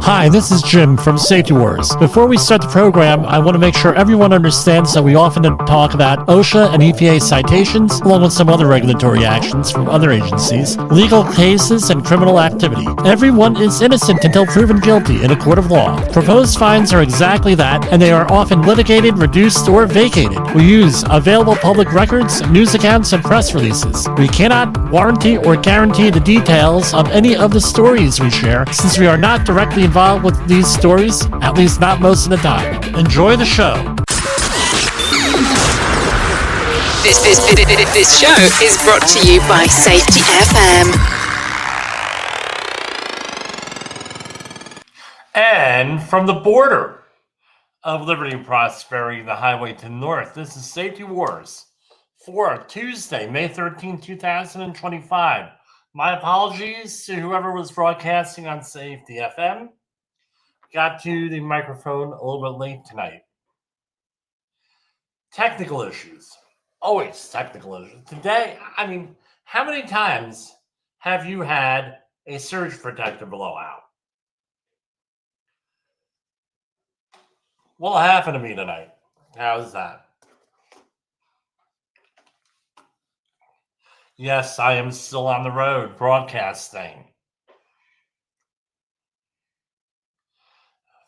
Hi, this is Jim from Safety Wars. Before we start the program, I want to make sure everyone understands that we often talk about OSHA and EPA citations, along with some other regulatory actions from other agencies, legal cases, and criminal activity. Everyone is innocent until proven guilty in a court of law. Proposed fines are exactly that, and they are often litigated, reduced, or vacated. We use available public records, news accounts, and press releases. We cannot warranty or guarantee the details of any of the stories we share, since we are not directly involved with these stories, at least not most of the time. Enjoy the show. This show is brought to you by Safety FM. And from the border of liberty and prosperity, the highway to the north, this is Safety Wars for Tuesday, May 13, 2025. My apologies to whoever was broadcasting on Safety FM. Got to the microphone a little bit late tonight. Technical issues. Always technical issues. Today, I mean, how many times have you had a surge protector blowout? What'll happen to me tonight? How's that? Yes, I am still on the road broadcasting.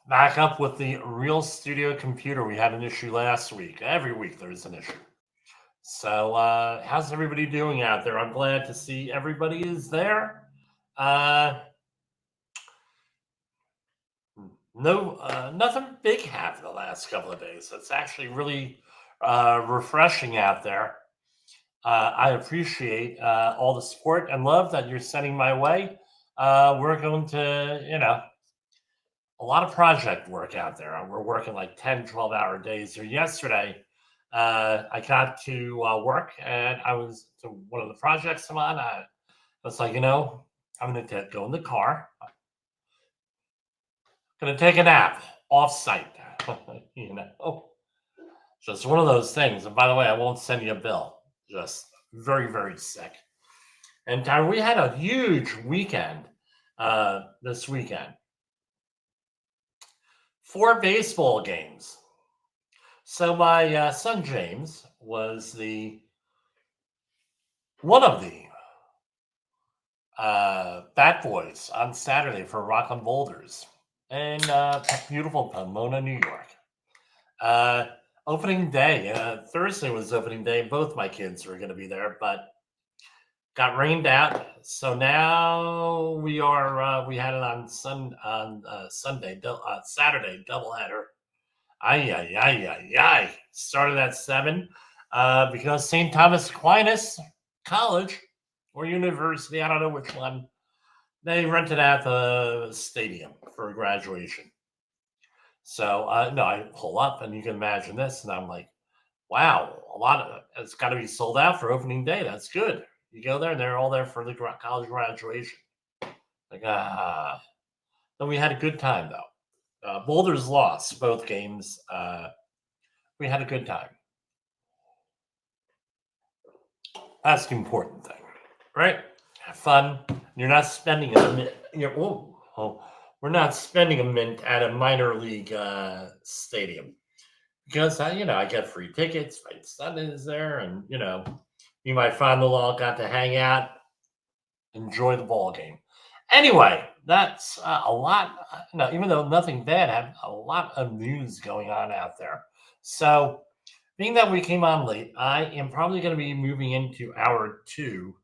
Back up with the real studio computer. We had an issue last week. Every week there's an issue. So how's everybody doing out there? I'm glad to see everybody is there. Nothing big happened the last couple of days. It's actually really refreshing out there. I appreciate all the support and love that you're sending my way. We're going to, a lot of project work out there. We're working like 10, 12-hour days. So yesterday, I got to work, and I was to one of the projects I'm on. I was like, I'm going to go in the car. I'm going to take a nap off-site. Just one of those things. And by the way, I won't send you a bill. Just very, very sick. And we had a huge weekend this weekend. 4 baseball games. So my son James was one of the bat boys on Saturday for Rockland Boulders in beautiful Pomona, New York. Opening day, Thursday was opening day. Both my kids were going to be there, but got rained out. So now we had it on Saturday, doubleheader. Started at 7 because St. Thomas Aquinas College or University, I don't know which one, they rented out the stadium for graduation. So, I pull up and you can imagine this. And I'm like, wow, it's got to be sold out for opening day. That's good. You go there and they're all there for the college graduation. Like, then we had a good time though. Boulders lost both games. We had a good time. That's the important thing, right? Have fun. You're not spending a minute. We're not spending a mint at a minor league stadium because I get free tickets. My son is there, and me and my father-in-law got to hang out, enjoy the ball game. Anyway, that's a lot. Even though nothing bad happened, a lot of news going on out there. So, being that we came on late, I am probably going to be moving into hour 2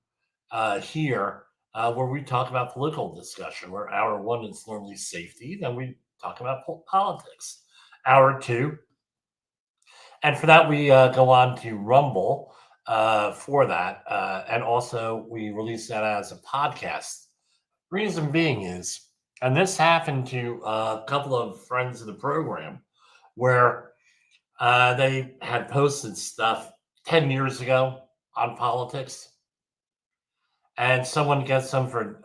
here. Where we talk about political discussion, where hour 1 is normally safety, then we talk about politics. Hour 2, and for that we go on to Rumble for that, and also we release that as a podcast. Reason being is, and this happened to a couple of friends of the program, where they had posted stuff 10 years ago on politics. And someone gets them for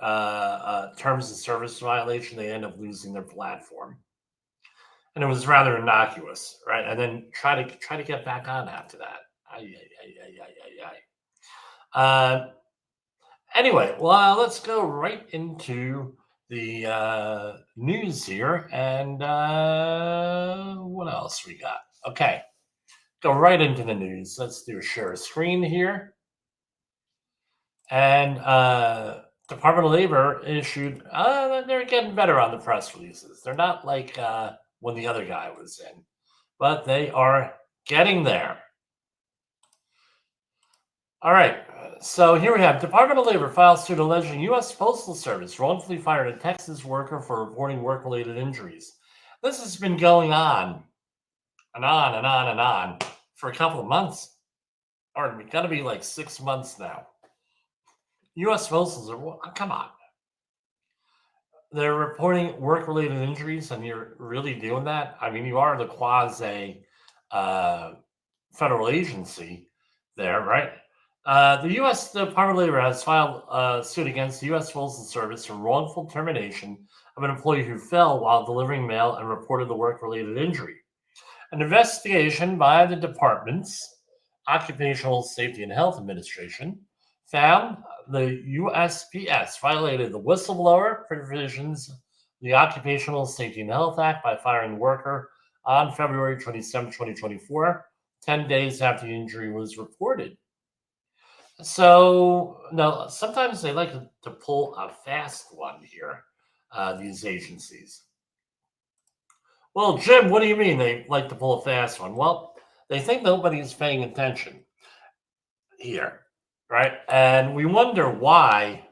terms of service violation, they end up losing their platform. And it was rather innocuous, right? And then try to get back on after that. Anyway, well, let's go right into the news here, and what else we got? Okay, go right into the news. Let's do a share screen here. And Department of Labor issued, they're getting better on the press releases. They're not like when the other guy was in, but they are getting there. All right, so here we have Department of Labor files suit alleging U.S. Postal Service wrongfully fired a Texas worker for reporting work-related injuries. This has been going on and on and on and on for a couple of months, or it's got to be like 6 months now. U.S. Postal Service, come on. They're reporting work-related injuries, and you're really doing that? I mean, you are the quasi federal agency there, right? The U.S. Department of Labor has filed a suit against the U.S. Postal Service for wrongful termination of an employee who fell while delivering mail and reported the work-related injury. An investigation by the department's Occupational Safety and Health Administration found the USPS violated the whistleblower provisions of the Occupational Safety and Health Act by firing the worker on February 27, 2024, 10 days after the injury was reported. So, no, sometimes they like to pull a fast one here, these agencies. Well, Jim, what do you mean they like to pull a fast one? Well, they think nobody's paying attention here, right? And we wonder why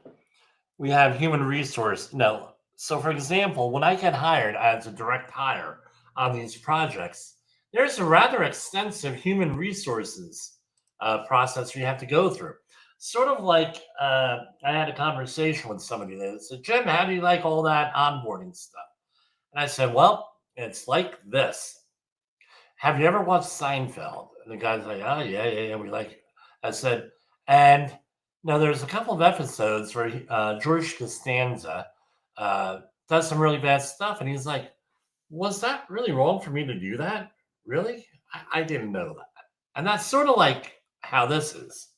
we have human resource. No. So, for example, when I get hired as a direct hire on these projects, there's a rather extensive human resources process we have to go through. Sort of like I had a conversation with somebody that said, Jim, how do you like all that onboarding stuff? And I said, well, it's like this. Have you ever watched Seinfeld? And the guy's like, oh, yeah, we like it. I said, and now there's a couple of episodes where George Costanza does some really bad stuff. And he's like, was that really wrong for me to do that? Really? I didn't know that. And that's sort of like how this is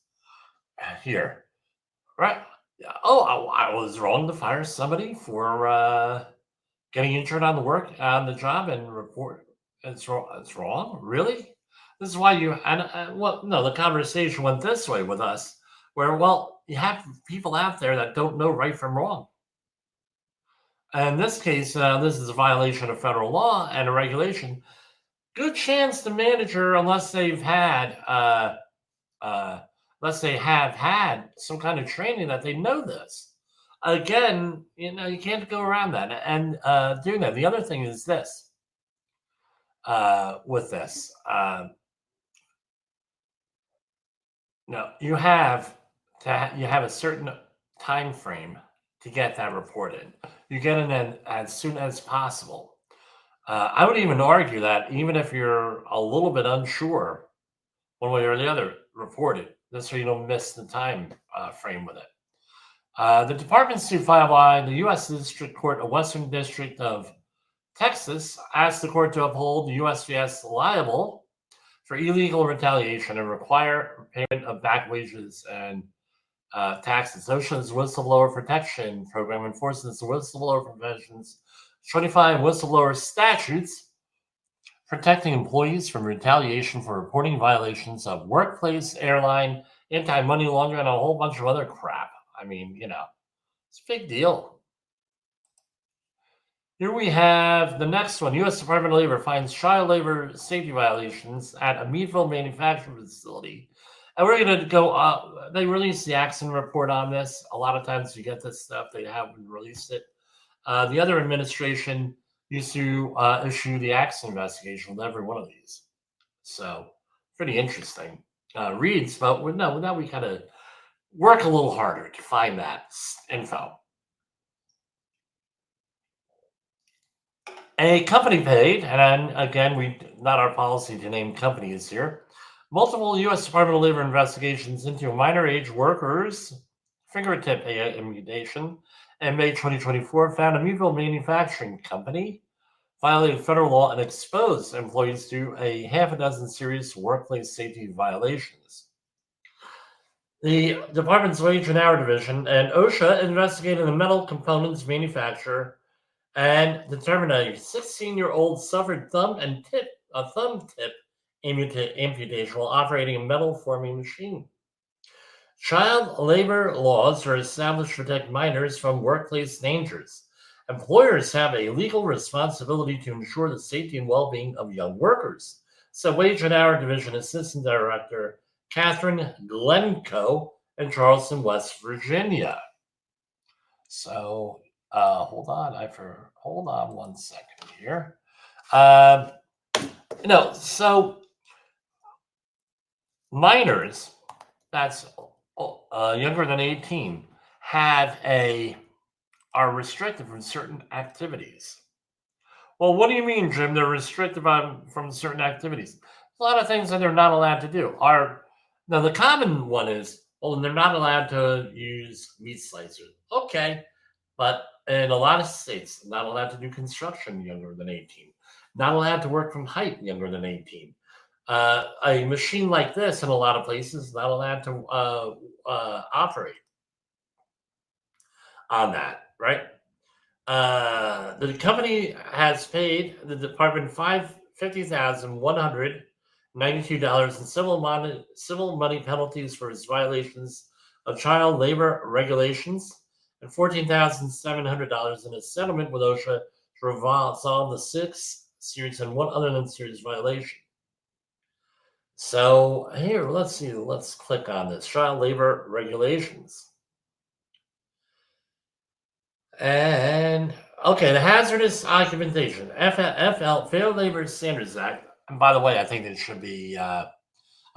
here, right? Oh, I was wrong to fire somebody for getting injured on the job and report. It's wrong. It's wrong. Really? This is why you and well, no, the conversation went this way with us, where you have people out there that don't know right from wrong. And in this case, this is a violation of federal law and a regulation. Good chance the manager, unless they have had some kind of training that they know this. Again, you can't go around that and doing that. The other thing is this. With this, no, you have a certain time frame to get that reported. You get it in as soon as possible. I would even argue that even if you're a little bit unsure, one way or the other, report it. This way you don't miss the time frame with it. The department suit filed by the U.S. District Court of Western District of Texas asked the court to uphold the USPS liable for illegal retaliation and require payment of back wages and taxes. OSHA's whistleblower protection program enforces the whistleblower provisions 25 whistleblower statutes protecting employees from retaliation for reporting violations of workplace, airline, anti-money laundering, and a whole bunch of other crap. I mean, it's a big deal. Here we have the next one. U.S. Department of Labor finds child labor safety violations at a Meadville manufacturing facility. And we're going to go, they released the accident report on this. A lot of times you get this stuff, they haven't released it. The other administration used to issue the accident investigation with every one of these. So, pretty interesting reads, but now we kind of work a little harder to find that info. A company paid, and again, not our policy to name companies here, multiple U.S. Department of Labor investigations into a minor age worker's fingertip amputation in May 2024 found a Meadville manufacturing company violated federal law and exposed employees to a half a dozen serious workplace safety violations. The department's Wage and Hour Division and OSHA investigated the metal components manufacturer and determined a 16-year-old suffered thumb tip amputation while operating a metal forming machine. Child labor laws are established to protect minors from workplace dangers. Employers have a legal responsibility to ensure the safety and well-being of young workers. So, Wage and Hour Division Assistant Director Catherine Glencoe in Charleston, West Virginia. So, hold on one second here. Uh, so minors that's younger than 18 are restricted from certain activities. Well, what do you mean, Jim? They're restricted from certain activities. A lot of things that they're not allowed to do are now the common one is, they're not allowed to use meat slicers. Okay, but in a lot of states, not allowed to do construction younger than 18. Not allowed to work from height younger than 18. A machine like this in a lot of places not allowed to operate on that, right? The company has paid the department $50,192 in civil money penalties for its violations of child labor regulations and $14,700 in a settlement with OSHA to resolve the 6 serious and 1 other than serious violation. So here, let's see. Let's click on this child labor regulations. And okay, the Hazardous Occupation FL Fair Labor Standards Act. And by the way, I think it should be a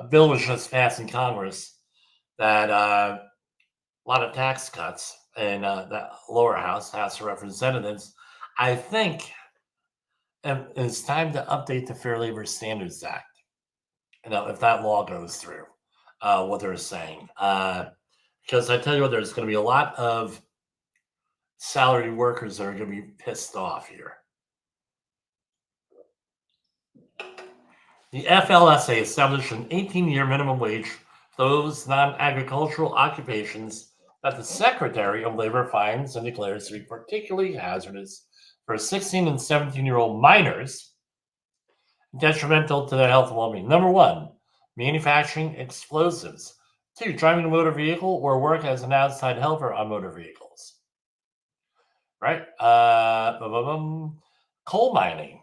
bill was just passed in Congress that a lot of tax cuts in the lower House of Representatives. I think it's time to update the Fair Labor Standards Act. If that law goes through, what they're saying, because I tell you what, there's going to be a lot of salary workers that are going to be pissed off here. The FLSA established an 18-year minimum wage for those non-agricultural occupations that the Secretary of Labor finds and declares to be particularly hazardous for 16 and 17-year-old minors, detrimental to their health and well-being. Number 1, manufacturing explosives. 2, driving a motor vehicle or work as an outside helper on motor vehicles. Right? Coal mining.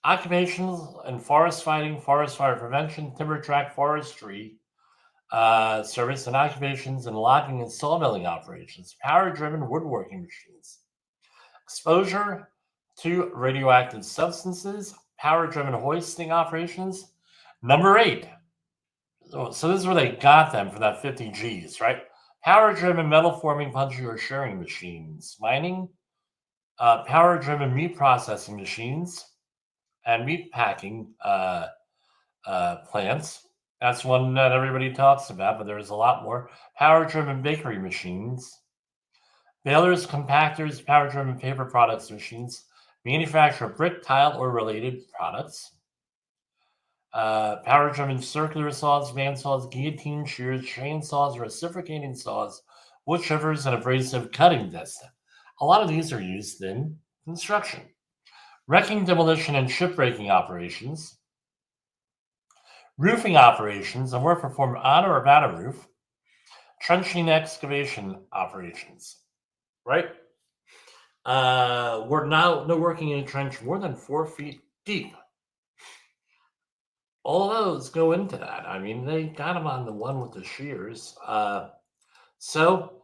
Occupations in forest fighting, forest fire prevention, timber tract forestry service, and occupations in logging and sawmilling operations, power-driven woodworking machines. Exposure to radioactive substances, power-driven hoisting operations. Number 8. So this is where they got them for that 50 Gs, right? Power-driven metal forming, punching, or shearing machines. Mining, power-driven meat processing machines, and meat packing plants. That's one that everybody talks about, but there's a lot more. Power-driven bakery machines, balers, compactors, power-driven paper products machines, manufacture brick, tile, or related products. Power-driven circular saws, bandsaws, guillotine shears, chainsaws, reciprocating saws, wood chippers, and abrasive cutting discs. A lot of these are used in construction. Wrecking, demolition, and shipbreaking operations. Roofing operations and work performed on or about a roof. Trenching excavation operations. Right? We're now working in a trench more than 4 feet deep. All those go into that. I mean, they got them on the one with the shears. So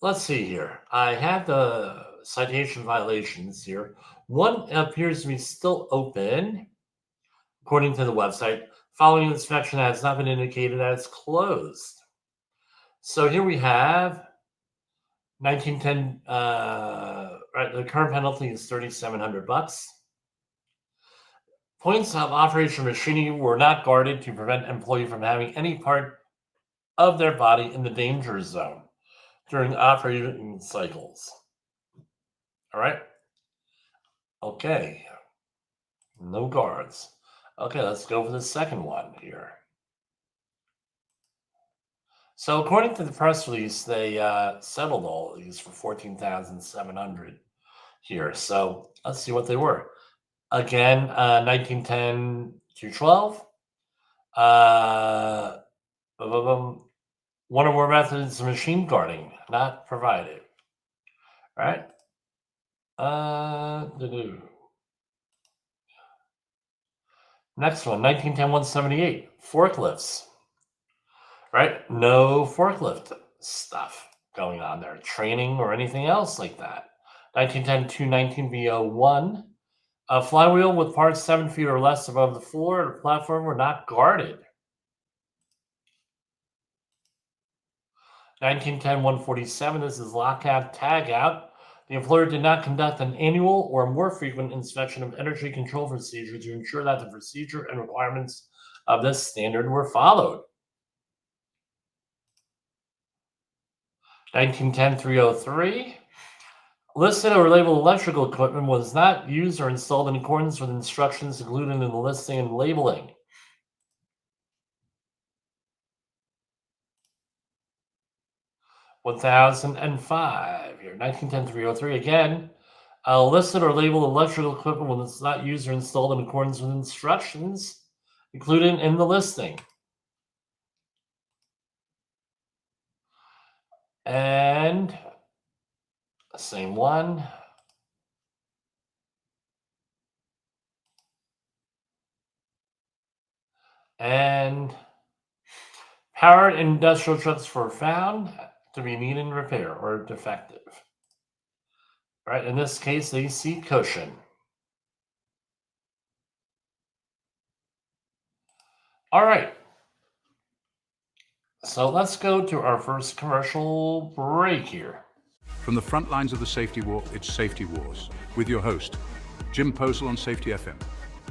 let's see here. I have the citation violations here. One appears to be still open, according to the website. Following inspection has not been indicated that it's closed. So here we have 1910. Right, the current penalty is $3,700. Points of operation machinery were not guarded to prevent employee from having any part of their body in the danger zone during operating cycles. All right. Okay. No guards. Okay, let's go for the second one here. So according to the press release, they settled all of these for 14,700 here. So let's see what they were. Again, 1910 to 12. Uh, one or more methods of machine guarding not provided. Right? Next one, 1910-178, forklifts. Right? No forklift stuff going on there, training or anything else like that. 1910-219 VO1, a flywheel with parts 7 feet or less above the floor or platform were not guarded. 1910-147, this is lockout tagout. The employer did not conduct an annual or more frequent inspection of energy control procedure to ensure that the procedure and requirements of this standard were followed. 1910-303, listed or labeled electrical equipment was not used or installed in accordance with instructions included in the listing and labeling. 1005 here, 1910-303 again. Listed or labeled electrical equipment was not used or installed in accordance with instructions included in the listing. And same one. And powered industrial trucks were found to be needing repair or defective. Right, in this case, the seat cushion. All right. So let's go to our first commercial break here. From the front lines of the safety war, it's Safety Wars, with your host, Jim Posel on Safety FM.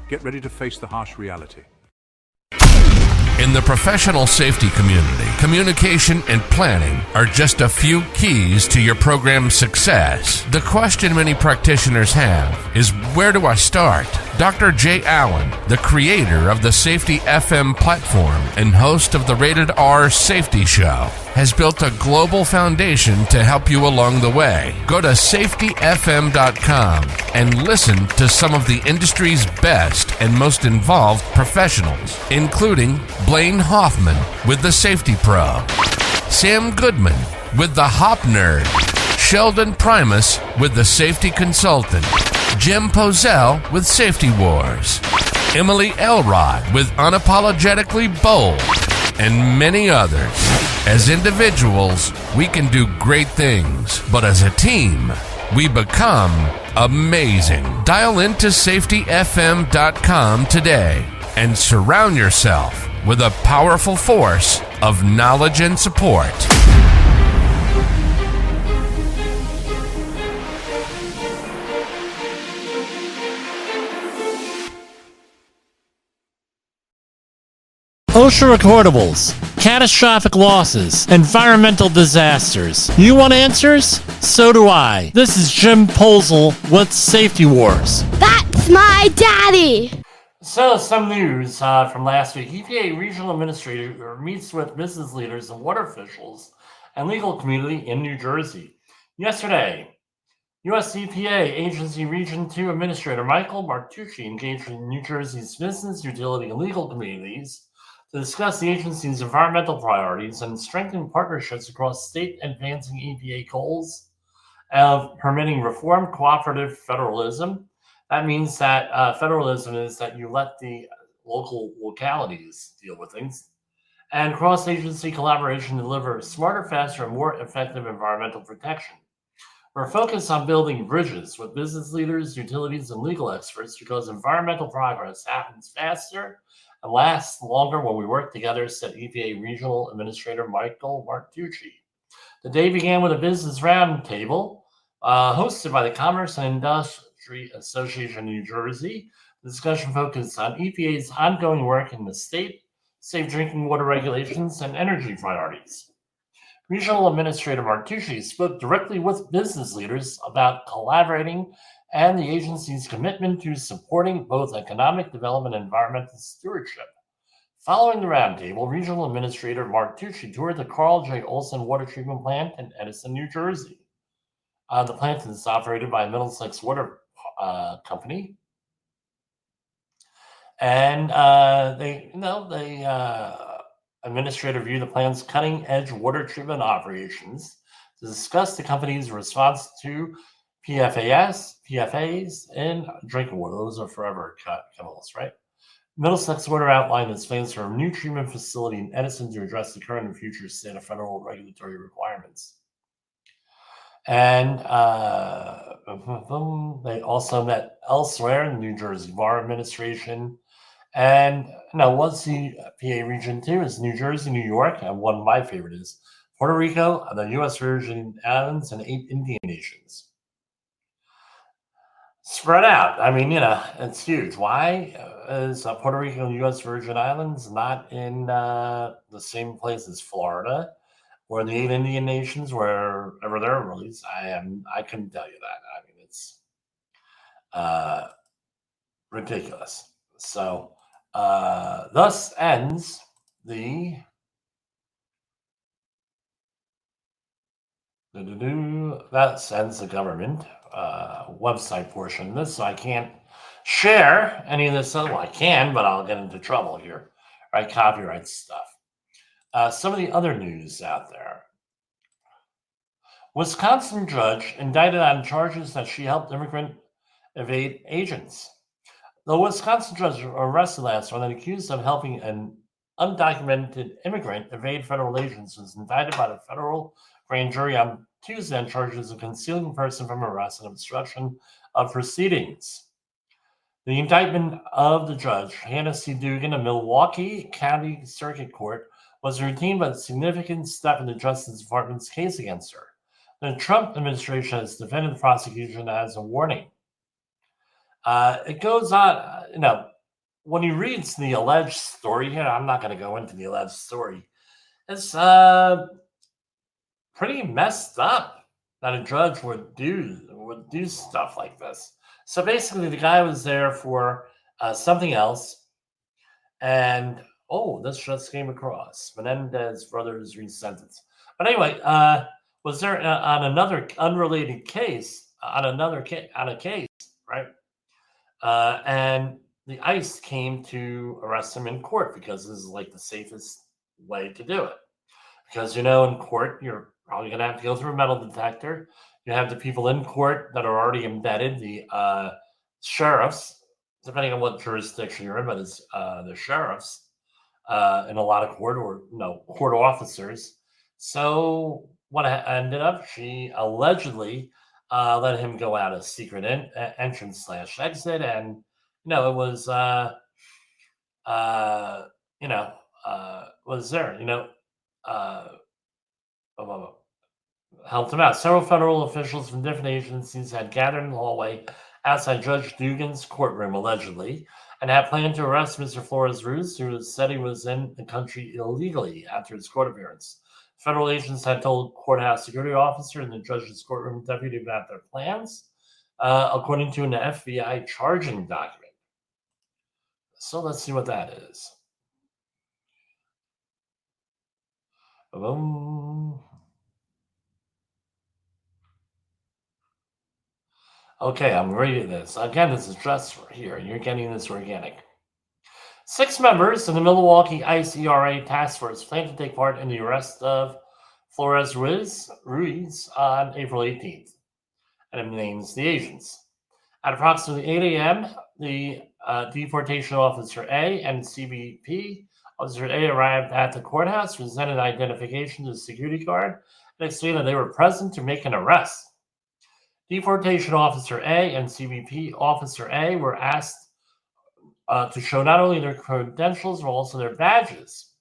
Get ready to face the harsh reality. In the professional safety community, communication and planning are just a few keys to your program's success. The question many practitioners have is, where do I start? Dr. Jay Allen, the creator of the Safety FM platform and host of the Rated R Safety Show, has built a global foundation to help you along the way. Go to safetyfm.com and listen to some of the industry's best and most involved professionals, including Blaine Hoffman with the Safety Pro, Sam Goodman with the Hop Nerd, Sheldon Primus with the Safety Consultant, Jim Posel with Safety Wars, Emily Elrod with Unapologetically Bold, and many others. As individuals, we can do great things, but as a team, we become amazing. Dial into safetyfm.com today and surround yourself with a powerful force of knowledge and support. OSHA recordables, catastrophic losses, environmental disasters. You want answers? So do I. This is Jim Posel with Safety Wars. That's my daddy! So, some news from last week. EPA Regional Administrator meets with business leaders and water officials and legal community in New Jersey. Yesterday, U.S. EPA Agency Region 2 Administrator Michael Martucci engaged with New Jersey's business, utility, and legal communities to discuss the agency's environmental priorities and strengthen partnerships across state advancing EPA goals of permitting reform, cooperative federalism. That means that federalism is that you let the localities deal with things, and cross-agency collaboration to deliver smarter, faster, and more effective environmental protection. We're focused on building bridges with business leaders, utilities, and legal experts because environmental progress happens faster and lasts longer when we work together, said EPA Regional Administrator Michael Martucci. The day began with a business roundtable hosted by the Commerce and Industry Association of New Jersey. The discussion focused on EPA's ongoing work in the state, safe drinking water regulations, and energy priorities. Regional Administrator Martucci spoke directly with business leaders about collaborating and the agency's commitment to supporting both economic development and environmental stewardship. Following the roundtable, Regional Administrator Mark Tucci toured the Carl J. Olson Water Treatment Plant in Edison, New Jersey. The plant is operated by Middlesex Water Company, and administrator reviewed the plant's cutting-edge water treatment operations to discuss the company's response to PFAS in drinking water. Those are forever chemicals, right? Middlesex Water outlined its plans for a new treatment facility in Edison to address the current and future state of federal regulatory requirements. And they also met elsewhere in the New Jersey Bar Administration. And what's the PA region too is New Jersey, New York, and one of my favorite is Puerto Rico, the U.S. Virgin Islands, and 8 Indian nations. Spread out. I mean, it's huge. Why is Puerto Rico and U.S. Virgin Islands not in the same place as Florida or the 8 Indian nations, wherever they're released? I couldn't tell you that. I mean, it's ridiculous. So, thus ends the government website portion of this, so I can't share any of this. Well, I can, but I'll get into trouble here, right? Copyright stuff. Some of the other news out there. Wisconsin judge indicted on charges that she helped immigrant evade agents. The Wisconsin judge arrested last month and accused of helping an undocumented immigrant evade federal agents was indicted by the federal grand jury on Tuesday on charges of concealing a person from arrest and obstruction of proceedings. The indictment of the judge, Hannah C. Dugan of Milwaukee County Circuit Court, was a routine but significant step in the Justice Department's case against her. The Trump administration has defended the prosecution as a warning. It goes on, when you read the alleged story here, I'm not going to go into the alleged story. It's pretty messed up that a judge would do stuff like this. So basically, the guy was there for something else, and this just came across. Menendez brothers resentenced. But anyway, was there on another unrelated case on a case, right? And the ICE came to arrest him in court because this is like the safest way to do it. Because, in court, you're probably going to have to go through a metal detector. You have the people in court that are already embedded, the sheriffs, depending on what jurisdiction you're in, but it's the sheriffs in a lot of court or court officers. So what ended up, she allegedly let him go out a secret entrance/exit, and it was was there, helped him out. Several federal officials from different agencies had gathered in the hallway outside Judge Dugan's courtroom, allegedly, and had planned to arrest Mr. Flores-Ruz, who said he was in the country illegally after his court appearance. Federal agents had told courthouse security officer and the judge's courtroom deputy about their plans, according to an FBI charging document. So let's see what that is. Okay, I'm reading this. Again, this is just here. You're getting this organic. 6 members of the Milwaukee ICE ERA task force plan to take part in the arrest of Flores-Ruiz on April 18th. And it names the agents. At approximately 8 a.m., the deportation officer A and CBP officer A arrived at the courthouse, presented identification to the security guard, and explained that they were present to make an arrest. Deportation officer A and CBP officer A were asked to show not only their credentials, but also their badges.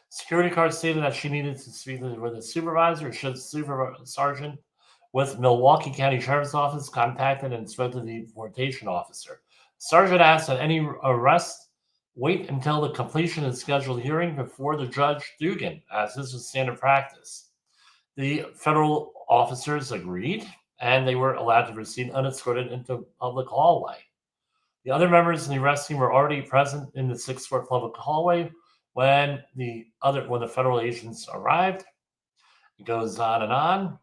Security guard stated that she needed to speak with a supervisor. Should sergeant with Milwaukee County Sheriff's Office contacted and spoke to the deportation officer. Sergeant asked that any arrest wait until the completion of the scheduled hearing before the Judge Dugan, as this was standard practice. The federal officers agreed, and they were allowed to proceed unescorted into the public hallway. The other members of the arrest team were already present in the 6th-floor public hallway when the federal agents arrived. It goes on and on,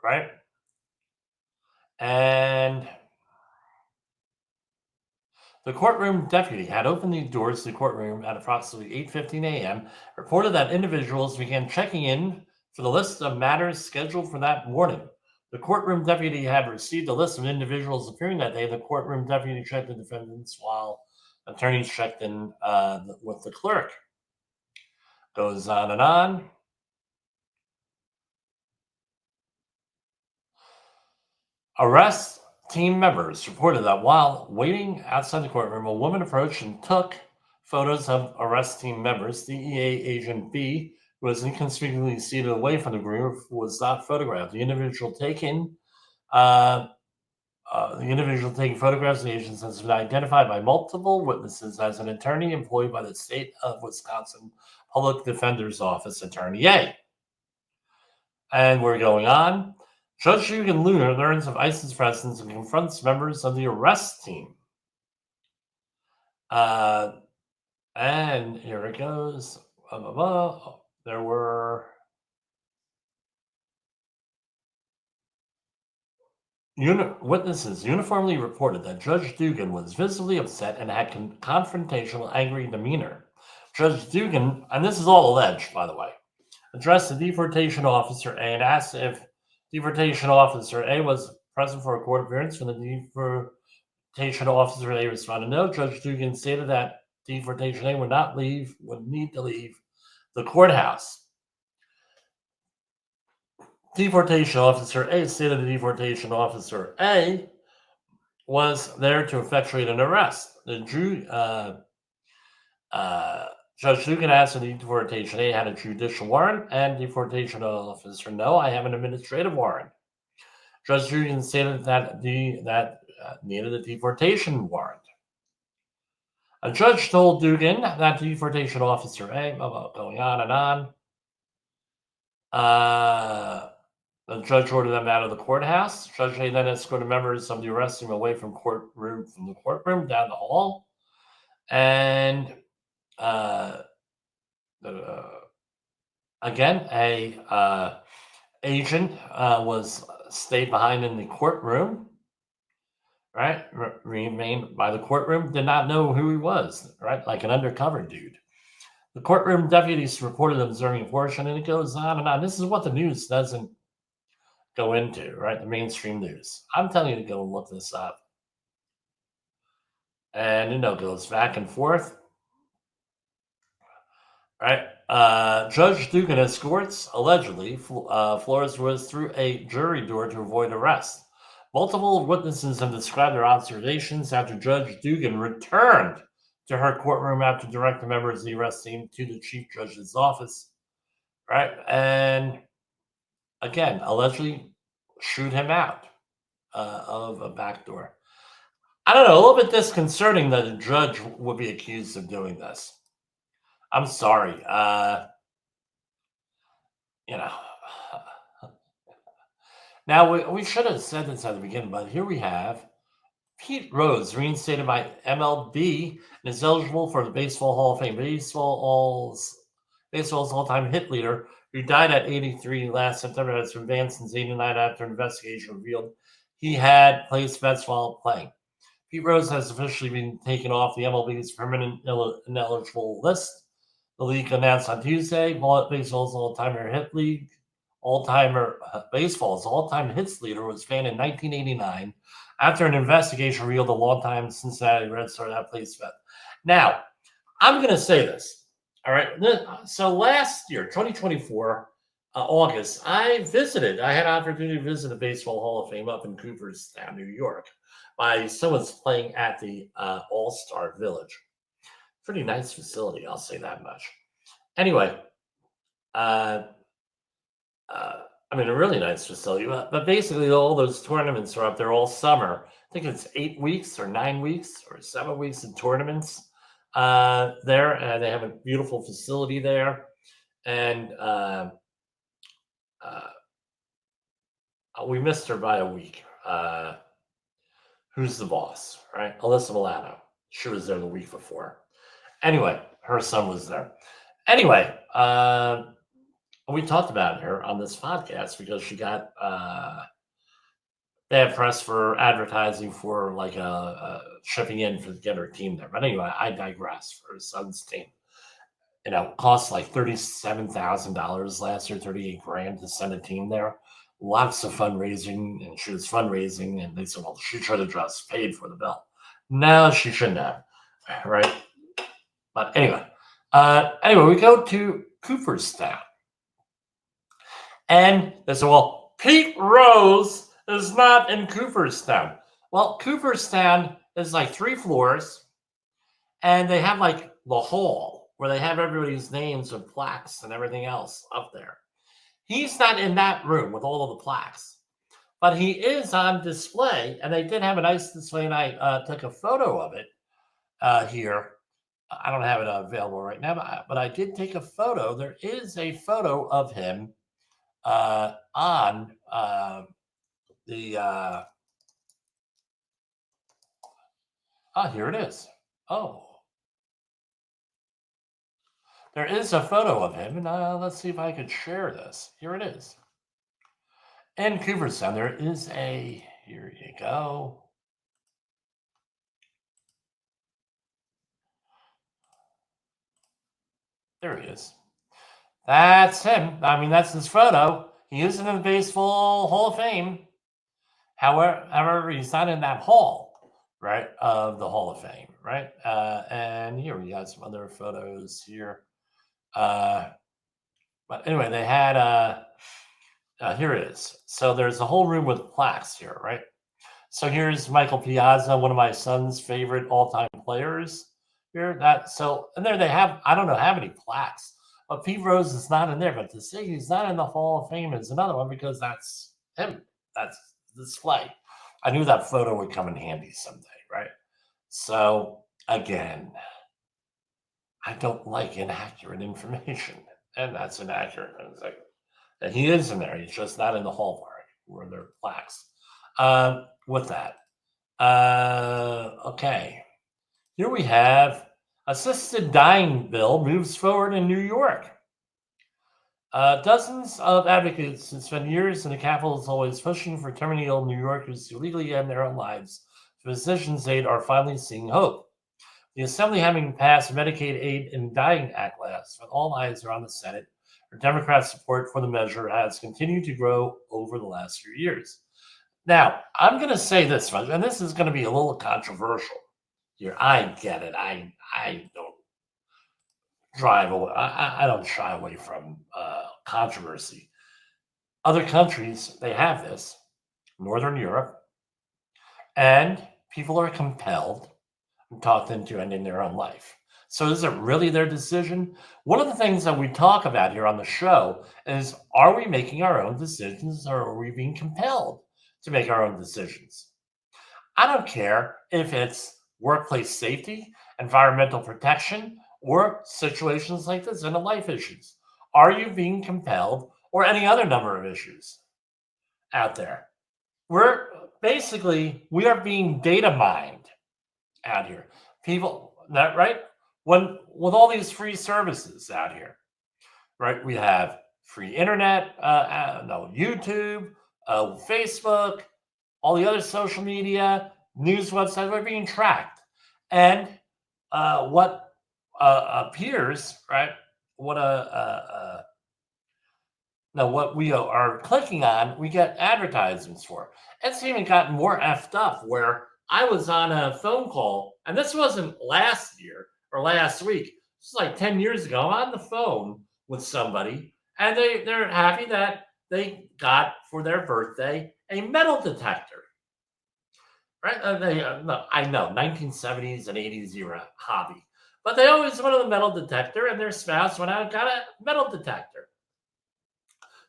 right? And the courtroom deputy had opened the doors to the courtroom at approximately 8:15 a.m., reported that individuals began checking in for the list of matters scheduled for that morning. The courtroom deputy had received a list of individuals appearing that day. The courtroom deputy checked the defendants while attorneys checked in with the clerk. Goes on and on. Arrest team members reported that while waiting outside the courtroom, a woman approached and took photos of arrest team members. DEA agent B, who was inconspicuously seated away from the group, was not photographed. The individual taking photographs of the agents has been identified by multiple witnesses as an attorney employed by the state of Wisconsin Public Defender's Office, Attorney A. And we're going on. Judge Dugan Lunar learns of ISIS's presence and confronts members of the arrest team. And here it goes. There were witnesses uniformly reported that Judge Dugan was visibly upset and had confrontational, angry demeanor. Judge Dugan, and this is all alleged, by the way, addressed the deportation officer A and asked if deportation officer A was present for a court appearance. When the deportation officer A responded no, Judge Dugan stated that deportation A would need to leave the courthouse. Deportation officer A stated the deportation officer A was there to effectuate an arrest. Judge Dugan asked if the deportation A had a judicial warrant, and deportation officer, no, I have an administrative warrant. Judge Dugan stated that needed a deportation warrant. A judge told Dugan that deportation officer A, going on and on. The judge ordered them out of the courthouse. Judge A then escorted members of the arrest team away from the courtroom down the hall, and again, a agent stayed behind in the courtroom, right? Remained by the courtroom, did not know who he was, right? Like an undercover dude. The courtroom deputies reported observing a portion, and it goes on and on. This is what the news doesn't go into, right? The mainstream news. I'm telling you to go and look this up. And, it goes back and forth. Right. Judge Dugan escorts, allegedly, Flores was through a jury door to avoid arrest. Multiple witnesses have described their observations after Judge Dugan returned to her courtroom after directing members of the arrest team to the chief judge's office. Right. And again, allegedly shoot him out of a back door. I don't know, a little bit disconcerting that a judge would be accused of doing this. I'm sorry. Now, we should have said this at the beginning, but here we have Pete Rose, reinstated by MLB, and is eligible for the Baseball Hall of Fame. Baseball's all-time hit leader, who died at 83 last September, has been banned since 89 after an investigation revealed he had placed bets while playing. Pete Rose has officially been taken off the MLB's permanent ineligible list. The league announced on Tuesday, baseball's all-time hits leader was banned in 1989 after an investigation revealed the longtime Cincinnati Red Sox had placed bet. Now, I'm going to say this. All right. So last year, 2024, August, I had an opportunity to visit the Baseball Hall of Fame up in Cooperstown, New York, by someone's playing at the All-Star Village. Pretty nice facility, I'll say that much. Anyway, a really nice facility. But basically, all those tournaments are up there all summer. I think it's 8 weeks or 9 weeks or 7 weeks in tournaments there. And they have a beautiful facility there. And we missed her by a week. who's the boss, right? Alyssa Milano. She was there the week before. Anyway, her son was there. Anyway, we talked about her on this podcast because she got bad press for advertising for like shipping in to get her team there. But anyway, I digress. For her son's team, cost like $37,000 last year, 38 grand to send a team there. Lots of fundraising, and she was fundraising, and they said, well, she should have just paid for the bill. No, she shouldn't have, right? But anyway, we go to Cooperstown. And they said, well, Pete Rose is not in Cooperstown. Well, Cooperstown is like 3 floors, and they have like the hall where they have everybody's names and plaques and everything else up there. He's not in that room with all of the plaques, but he is on display, and they did have a nice display, and I took a photo of it here. I don't have it available right now, but I did take a photo. There is a photo of him on the here it is. Oh, there is a photo of him, and let's see if I could share this. Here it is. In Cooperstown, there is here you go. There he is. That's him. I mean, that's his photo. He isn't in the Baseball Hall of Fame. However, he's not in that hall, right, of the Hall of Fame, right? And here we got some other photos here. But anyway, they had, here it is. So there's a whole room with plaques here, right? So here's Michael Piazza, one of my son's favorite all-time players here. And there they have, I don't know how many plaques, but Pete Rose is not in there. But to say he's not in the Hall of Fame is another one because that's him. That's the display. I knew that photo would come in handy someday, right? So again, I don't like inaccurate information, and that's inaccurate. It's like, and he is in there. He's just not in the hall where there are plaques. With that, okay. Here we have assisted dying bill moves forward in New York. Dozens of advocates have spent years in the Capitol is always pushing for terminally ill New Yorkers to legally end their own lives. Physicians' aid are finally seeing hope. The Assembly having passed Medicaid Aid in Dying Act last, but all eyes are on the Senate. Democrat support for the measure has continued to grow over the last few years. Now, I'm going to say this much, and this is going to be a little controversial here. I get it. I don't drive away. I don't shy away from controversy. Other countries, they have this. Northern Europe. And people are compelled and talked into ending their own life. So is it really their decision? One of the things that we talk about here on the show is, are we making our own decisions, or are we being compelled to make our own decisions? I don't care if it's workplace safety, environmental protection, or situations like this and the life issues. Are you being compelled, or any other number of issues out there? We are being data mined out here. People, that right? With all these free services out here, right? We have free internet, YouTube, Facebook, all the other social media, news websites are being tracked. And what appears, right? What we are clicking on, we get advertisements for. It's even gotten more effed up where I was on a phone call, and this wasn't last year or last week. This is like 10 years ago. I'm on the phone with somebody, and they're happy that they got for their birthday a metal detector. Right? I know 1970s and 80s era hobby, but they always wanted a metal detector, and their spouse went out and got a metal detector.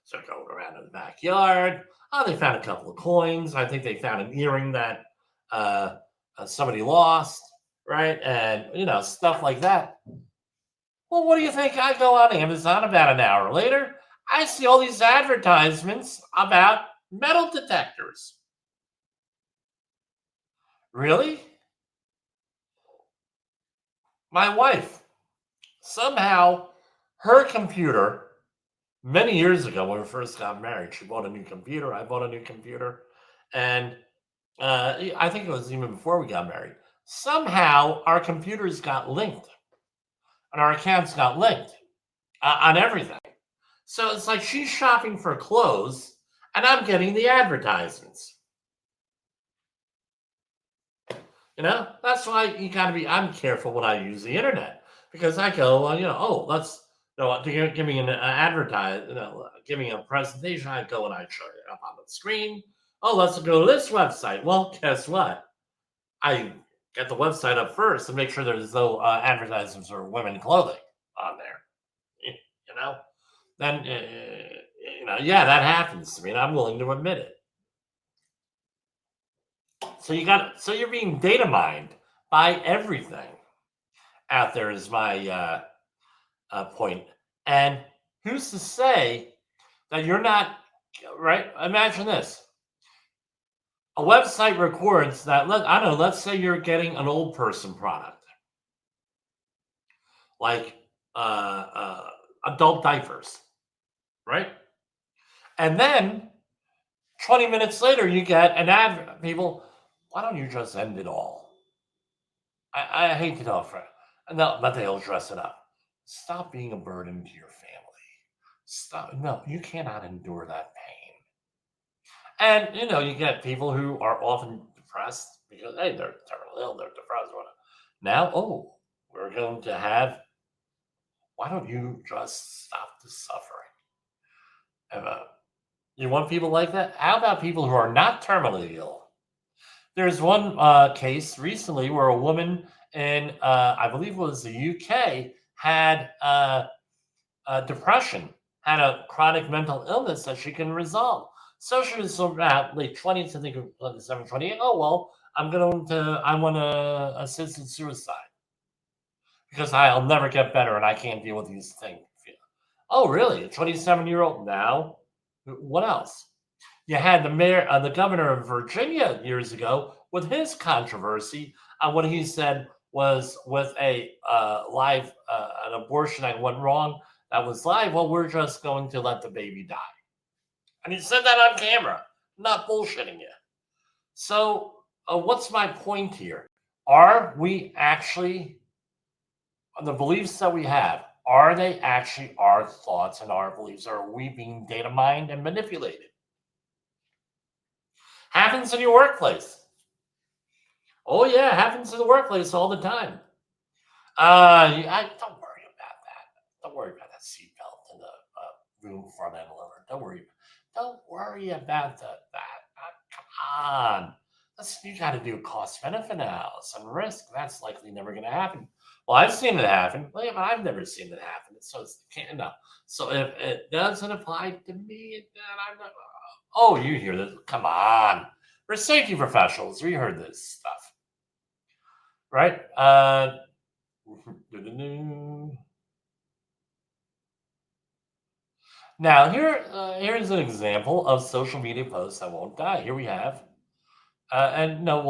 So going around in the backyard, they found a couple of coins. I think they found an earring that somebody lost, right? And, stuff like that. Well, what do you think? I go on Amazon about an hour later. I see all these advertisements about metal detectors. Really? My wife, somehow, her computer, many years ago when we first got married, she bought a new computer. I bought a new computer. And I think it was even before we got married. Somehow our computers got linked and our accounts got linked on everything. So it's like she's shopping for clothes and I'm getting the advertisements. That's why you got to be. I'm careful when I use the internet because I go, let's, give me an advertise, give me a presentation. I go and I show it up on the screen. Oh, let's go to this website. Well, guess what? I get the website up first and make sure there's no advertisements for women clothing on there. You know, then yeah, that happens to me, and I'm willing to admit it. So you're being data mined by everything out there is my point. And who's to say that you're not right? Imagine this: a website records that. I don't know. Let's say you're getting an old person product, like adult diapers, right? And then 20 minutes later, you get an ad. People, why don't you just end it all? I hate to tell friends, no, but they'll dress it up. Stop being a burden to your family. Stop. No, you cannot endure that pain. And you get people who are often depressed because hey, they're terminally ill, they're depressed. Whatever. Now, we're going to have. Why don't you just stop the suffering? You want people like that? How about people who are not terminally ill? There's one case recently where a woman in, I believe it was the UK, had depression, had a chronic mental illness that she can resolve. So she was around late 20s, I think 27, 28. Oh, well, I want to assisted suicide because I'll never get better and I can't deal with these things. Oh, really? A 27-year-old now? What else? You had the governor of Virginia years ago with his controversy on what he said was with a live an abortion that went wrong that was live. Well, we're just going to let the baby die, and he said that on camera. I'm not bullshitting you. So, what's my point here? Are we actually the beliefs that we have? Are they actually our thoughts and our beliefs? Or are we being data mined and manipulated? Happens in your workplace. Oh yeah, happens in the workplace all the time. Don't worry about that. Don't worry about that seatbelt in the room front end loader. Don't worry. Don't worry about that. Come on. You got to do cost benefit analysis and risk. That's likely never going to happen. Well, I've seen it happen. Well, yeah, but I've never seen it happen. So it's can't no. So if it doesn't apply to me, then I'm not. Oh, you hear this? Come on. We're safety professionals. We heard this stuff. Right? Now, here's an example of social media posts that won't die. Here we have. And no,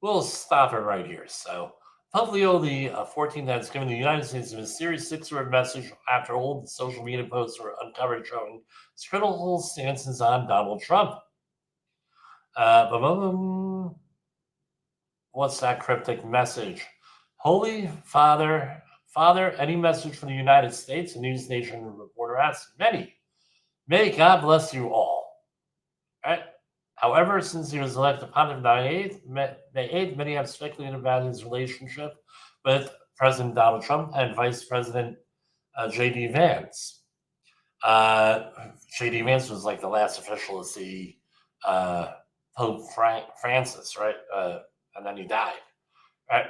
we'll stop it right here. So, Publio the 14th has given the United States a mysterious 6-word message after old social media posts were uncovered showing his critical stances on Donald Trump. What's that cryptic message? Holy Father, any message from the United States? A News Nation reporter asked. Many. May God bless you all. All right. However, since he was elected upon May 8th, many have speculated about his relationship with President Donald Trump and Vice President J.D. Vance. J.D. Vance was like the last official to see Pope Francis, right? And then he died, right?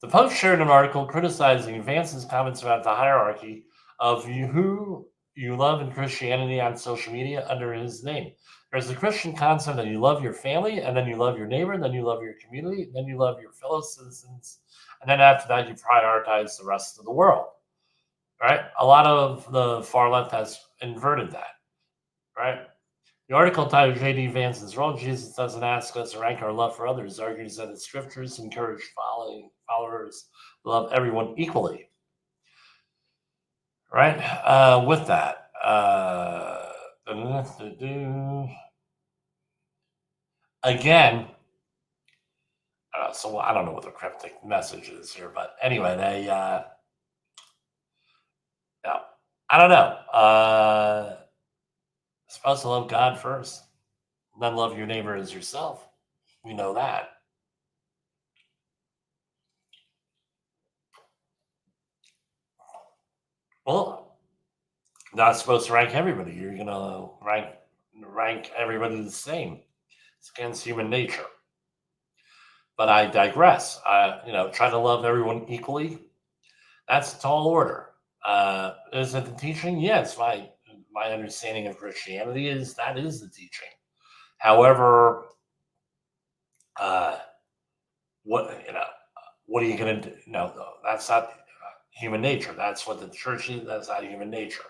The Post shared an article criticizing Vance's comments about the hierarchy of who you love in Christianity on social media under his name. There's the Christian concept that you love your family, and then you love your neighbor, and then you love your community, and then you love your fellow citizens, and then after that you prioritize the rest of the world, right? A lot of the far left has inverted that, right? The article titled J.D. Vance's Role, Jesus Doesn't Ask Us to Rank Our Love for Others, argues that the scriptures encourage followers to love everyone equally. Right? With that, again, so I don't know what the cryptic message is here, but anyway, they, no, I don't know. Supposed to love God first, then love your neighbor as yourself. We know that. Well, not supposed to rank everybody. You're gonna rank everybody the same. It's against human nature. But I digress. Try to love everyone equally. That's a tall order. Is it the teaching? Yes, my understanding of Christianity is that is the teaching. However, what are you going to do? No, that's not human nature. That's what the church is. That's not human nature.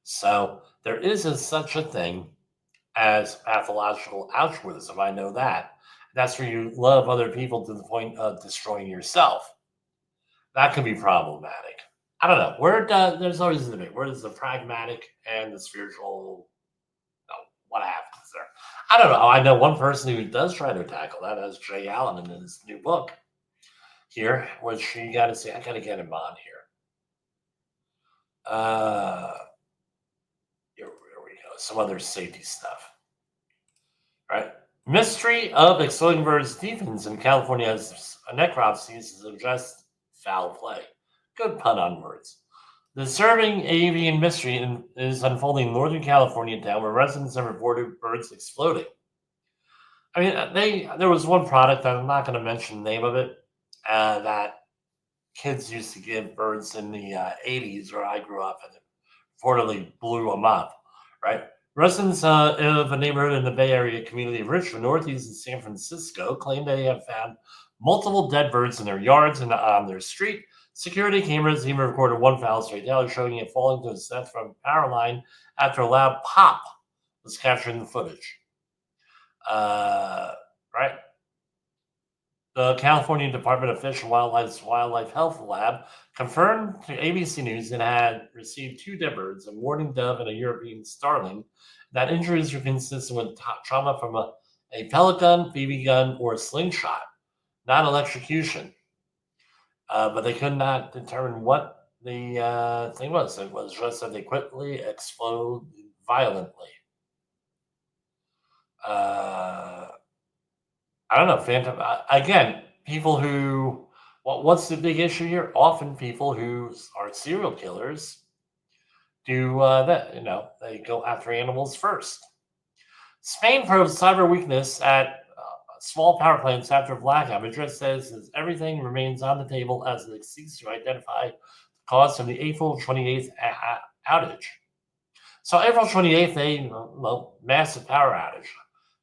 So there is such a thing as pathological altruism. I know that. That's where you love other people to the point of destroying yourself. That can be problematic. I don't know. There's always a debate. Where does the pragmatic and the spiritual, what happens there? I don't know. I know one person who does try to tackle that. That's Jay Allen in his new book here, which you got to see. I got to get him on here. Here we go. Some other safety stuff. Right. Mystery of exploding birds deepens in California as necropsies suggest foul play. Good pun on words. The disturbing avian mystery is unfolding in Northern California town where residents have reported birds exploding. I mean, there was one product, I'm not going to mention the name of it, that kids used to give birds in the 80s where I grew up, and it reportedly blew them up, right? Residents of a neighborhood in the Bay Area community of Richmond, northeast of San Francisco, claim they have found multiple dead birds in their yards and on their street. Security cameras even recorded one foul straight down, showing it falling to its death from a power line after a loud pop was captured in the footage. Right? The California Department of Fish and Wildlife's Wildlife Health Lab confirmed to ABC News it had received 2 dead birds, a mourning dove and a European starling, that injuries were consistent with trauma from a pellet gun, BB gun, or a slingshot, not electrocution. But they could not determine what the thing was. It was just that they quickly explode violently. I don't know, Phantom. Again, people who, what's the big issue here? Often people who are serial killers do that. They go after animals first. Spain probes cyber weakness at small power plants after blackout. Madrid says everything remains on the table as it seeks to identify the cause of the April 28th outage. So April 28th, massive power outage.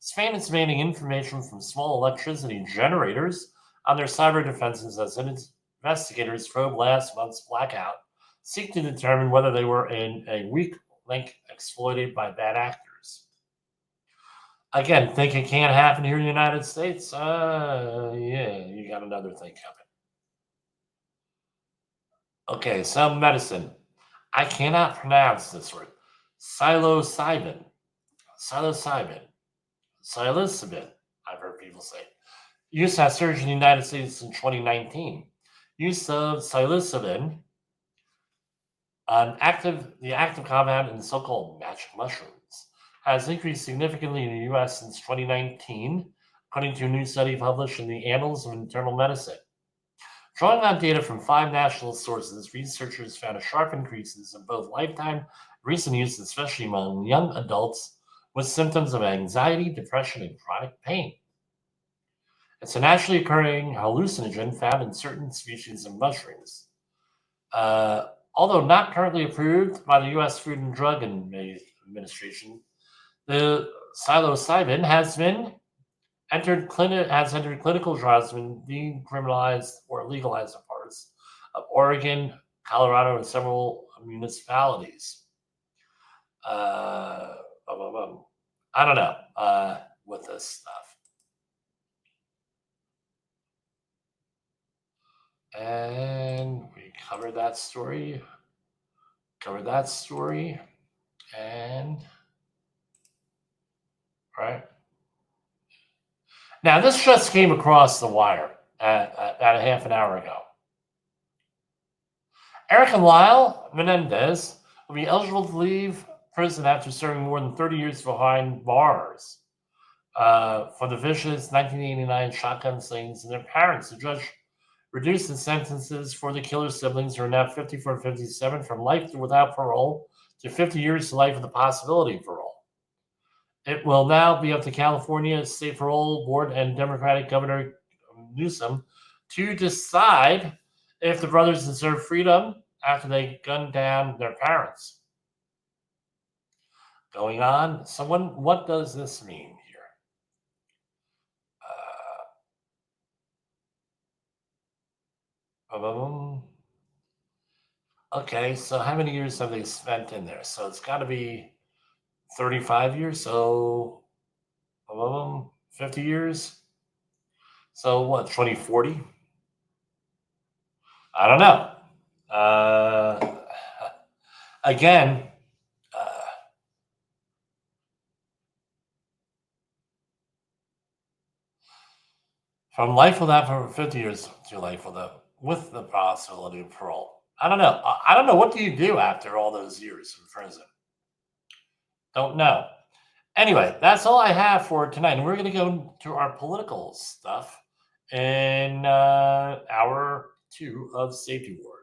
Spain is demanding information from small electricity generators on their cyber defenses as investigators probe last month's blackout, seek to determine whether they were in a weak link exploited by bad actors. Again, think it can't happen here in the United States? Yeah, you got another thing coming. Okay, some medicine. I cannot pronounce this word. Psilocybin, I've heard people say. Use has surged in the United States in 2019. Use of psilocybin, the active compound in so-called magic mushrooms, has increased significantly in the U.S. since 2019, according to a new study published in the Annals of Internal Medicine. Drawing on data from 5 national sources, researchers found sharp increases in both lifetime and recent use, especially among young adults with symptoms of anxiety, depression, and chronic pain. It's a naturally occurring hallucinogen found in certain species of mushrooms. Although not currently approved by the U.S. Food and Drug Administration, the psilocybin has entered clinical trials, been decriminalized or legalized in parts of Oregon, Colorado, and several municipalities. I don't know with this stuff. And we covered that story. And right now, this just came across the wire at a half an hour ago. Eric and Lyle Menendez will be eligible to leave prison after serving more than 30 years behind bars for the vicious 1989 shotgun slings and their parents. The judge reduced the sentences for the killer siblings, who are now 54 and 57, from life without parole to 50 years to life with the possibility of parole. It will now be up to California State Parole Board and Democratic Governor Newsom to decide if the brothers deserve freedom after they gunned down their parents. Going on. So what does this mean here? Okay, so how many years have they spent in there? So it's got to be 35 years, so 50 years. So what, 2040? I don't know. Again, from life without for 50 years to life with the possibility of parole. I don't know. I don't know. What do you do after all those years in prison? Don't know. Anyway, that's all I have for tonight. And we're going to go to our political stuff in hour 2 of Safety Wars.